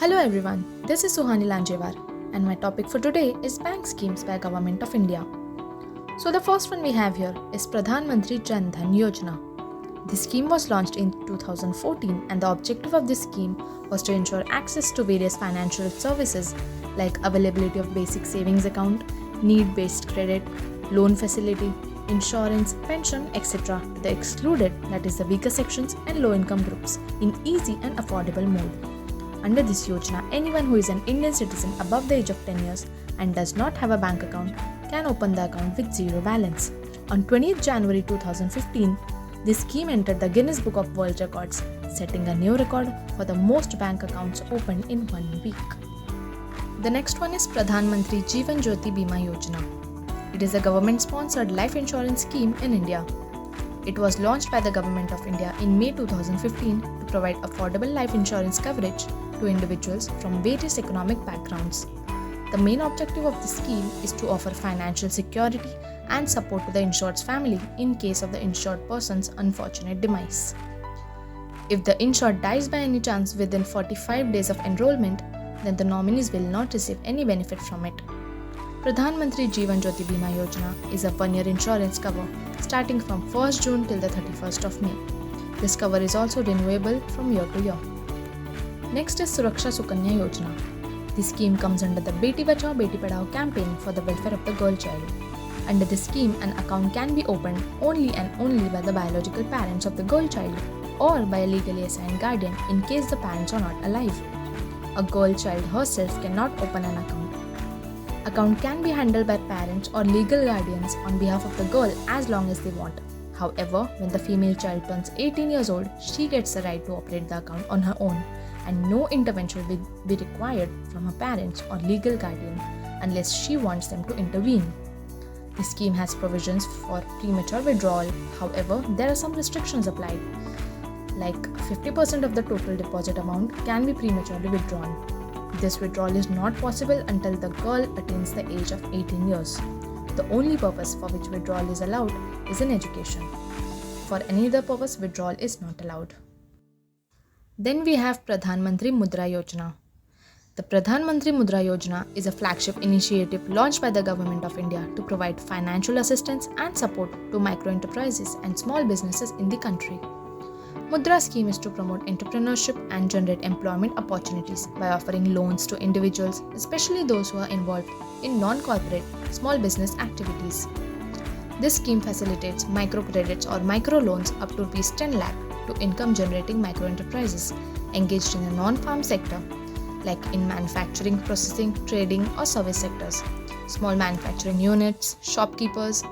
Hello everyone, this is Suhani and my topic for today is bank schemes by Government of India. So the first one we have here is Pradhan Mantri Jan Dhan Yojana. This scheme was launched in 2014 and the objective of this scheme was to ensure access to various financial services like availability of basic savings account, need-based credit, loan facility, insurance, pension, etc. to the excluded, that is the weaker sections and low-income groups in easy and affordable mode. Under this Yojana, anyone who is an Indian citizen above the age of 10 years and does not have a bank account can open the account with zero balance. On 20th January 2015, this scheme entered the Guinness Book of World Records, setting a new record for the most bank accounts opened in 1 week. The next one is Pradhan Mantri Jeevan Jyoti Bima Yojana. It is a government-sponsored life insurance scheme in India. It was launched by the Government of India in May 2015 to provide affordable life insurance coverage to individuals from various economic backgrounds. The main objective of the scheme is to offer financial security and support to the insured's family in case of the insured person's unfortunate demise. If the insured dies by any chance within 45 days of enrollment, then the nominees will not receive any benefit from it. Pradhan Mantri Jeevan Jyoti Bima Yojana is a one-year insurance cover starting from 1st June till the 31st of May. This cover is also renewable from year to year. Next is Suraksha Sukanya Yojana. This scheme comes under the Beti Bachao Beti Padhao campaign for the welfare of the girl child. Under this scheme, an account can be opened only and only by the biological parents of the girl child or by a legally assigned guardian in case the parents are not alive. A girl child herself cannot open an account. Account can be handled by parents or legal guardians on behalf of the girl as long as they want. However, when the female child turns 18 years old, she gets the right to operate the account on her own, and no intervention will be required from her parents or legal guardian unless she wants them to intervene. This scheme has provisions for premature withdrawal. However, there are some restrictions applied, like 50% of the total deposit amount can be prematurely withdrawn. This withdrawal is not possible until the girl attains the age of 18 years. The only purpose for which withdrawal is allowed is in education. For any other purpose, withdrawal is not allowed. Then we have Pradhan Mantri Mudra Yojana. The Pradhan Mantri Mudra Yojana is a flagship initiative launched by the Government of India to provide financial assistance and support to micro enterprises and small businesses in the country. Mudra scheme is to promote entrepreneurship and generate employment opportunities by offering loans to individuals, especially those who are involved in non-corporate small business activities. This scheme facilitates microcredits or microloans up to Rs 10 lakh to income-generating micro-enterprises engaged in the non-farm sector, like in manufacturing, processing, trading or service sectors, small manufacturing units, shopkeepers,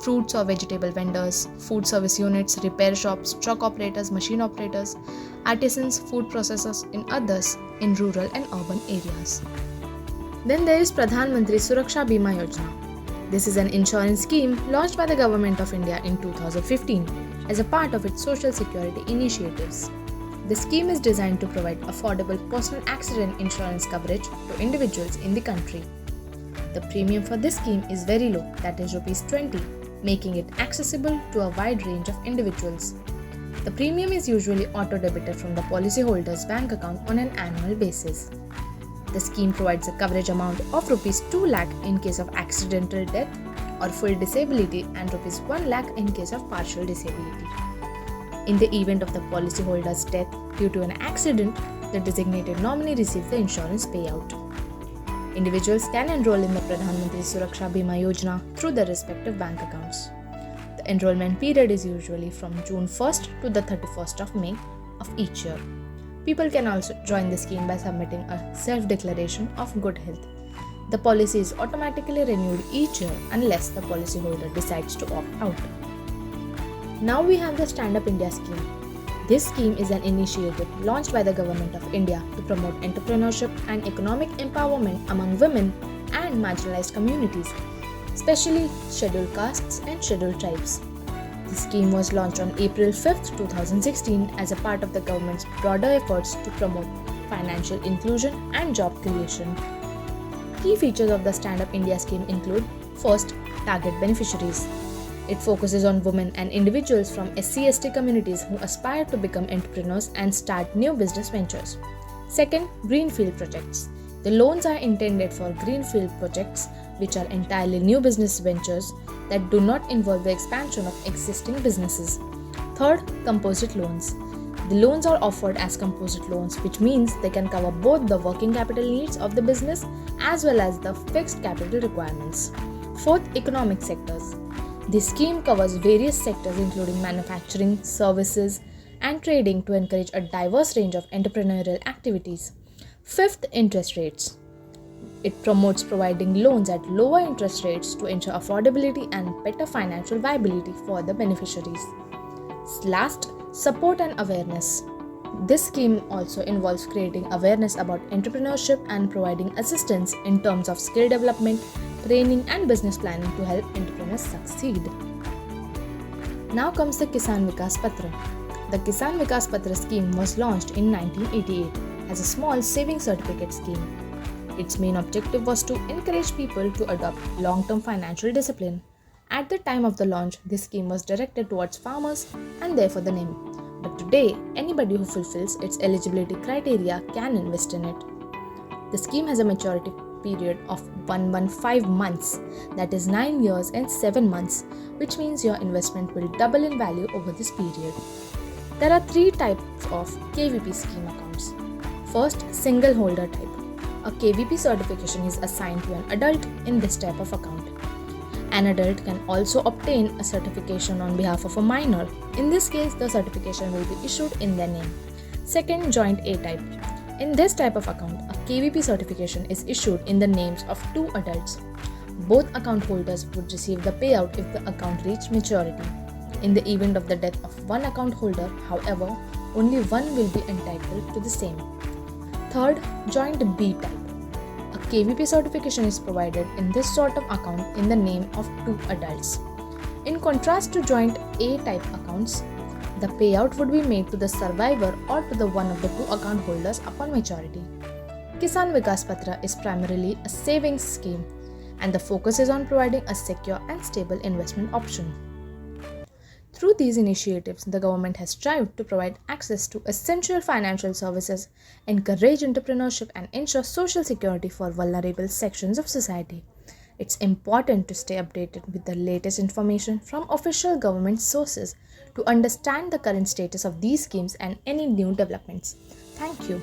fruits or vegetable vendors, food service units, repair shops, truck operators, machine operators, artisans, food processors, and others in rural and urban areas. Then there is Pradhan Mantri Suraksha Bima Yojana. This is an insurance scheme launched by the Government of India in 2015 as a part of its social security initiatives. The scheme is designed to provide affordable personal accident insurance coverage to individuals in the country. The premium for this scheme is very low, that is Rs 20, making it accessible to a wide range of individuals. The premium is usually auto-debited from the policyholder's bank account on an annual basis. The scheme provides a coverage amount of Rs 2 lakh in case of accidental death or full disability and Rs 1 lakh in case of partial disability. In the event of the policyholder's death due to an accident, the designated nominee receives the insurance payout. Individuals can enroll in the Pradhan Mantri Suraksha Bima Yojana through their respective bank accounts. The enrollment period is usually from June 1st to the 31st of May of each year. People can also join the scheme by submitting a self-declaration of good health. The policy is automatically renewed each year unless the policyholder decides to opt out. Now we have the Stand Up India scheme. This scheme is an initiative launched by the Government of India to promote entrepreneurship and economic empowerment among women and marginalized communities, especially scheduled castes and scheduled tribes. The scheme was launched on April 5, 2016 as a part of the government's broader efforts to promote financial inclusion and job creation. Key features of the Stand Up India scheme include: first, target beneficiaries. It focuses on women and individuals from SC/ST communities who aspire to become entrepreneurs and start new business ventures. Second, greenfield projects. The loans are intended for greenfield projects, which are entirely new business ventures that do not involve the expansion of existing businesses. Third, composite loans. The loans are offered as composite loans, which means they can cover both the working capital needs of the business as well as the fixed capital requirements. Fourth, economic sectors. This scheme covers various sectors including manufacturing, services, and trading to encourage a diverse range of entrepreneurial activities. Fifth, interest rates. It promotes providing loans at lower interest rates to ensure affordability and better financial viability for the beneficiaries. Last, support and awareness. This scheme also involves creating awareness about entrepreneurship and providing assistance in terms of skill development, training, and business planning to help entrepreneurs succeed. Now comes the Kisan Vikas Patra. The Kisan Vikas Patra scheme was launched in 1988 as a small savings certificate scheme. Its main objective was to encourage people to adopt long-term financial discipline. At the time of the launch, this scheme was directed towards farmers and therefore the name. But today, anybody who fulfills its eligibility criteria can invest in it. The scheme has a maturity period of 115 months, that is 9 years and 7 months, which means your investment will double in value over this period. There are 3 types of KVP scheme accounts. First, single holder type. A KVP certification is assigned to an adult in this type of account. An adult can also obtain a certification on behalf of a minor. In this case, the certification will be issued in their name. Second, joint A type. In this type of account, a KVP certification is issued in the names of 2 adults. Both account holders would receive the payout if the account reached maturity. In the event of the death of one account holder, however, only one will be entitled to the same. Third, joint B type. A KVP certification is provided in this sort of account in the name of 2 adults. In contrast to joint A type accounts, the payout would be made to the survivor or to the one of the 2 account holders upon maturity. Kisan Vikas Patra is primarily a savings scheme, and the focus is on providing a secure and stable investment option. Through these initiatives, the government has strived to provide access to essential financial services, encourage entrepreneurship, and ensure social security for vulnerable sections of society. It's important to stay updated with the latest information from official government sources to understand the current status of these schemes and any new developments. Thank you.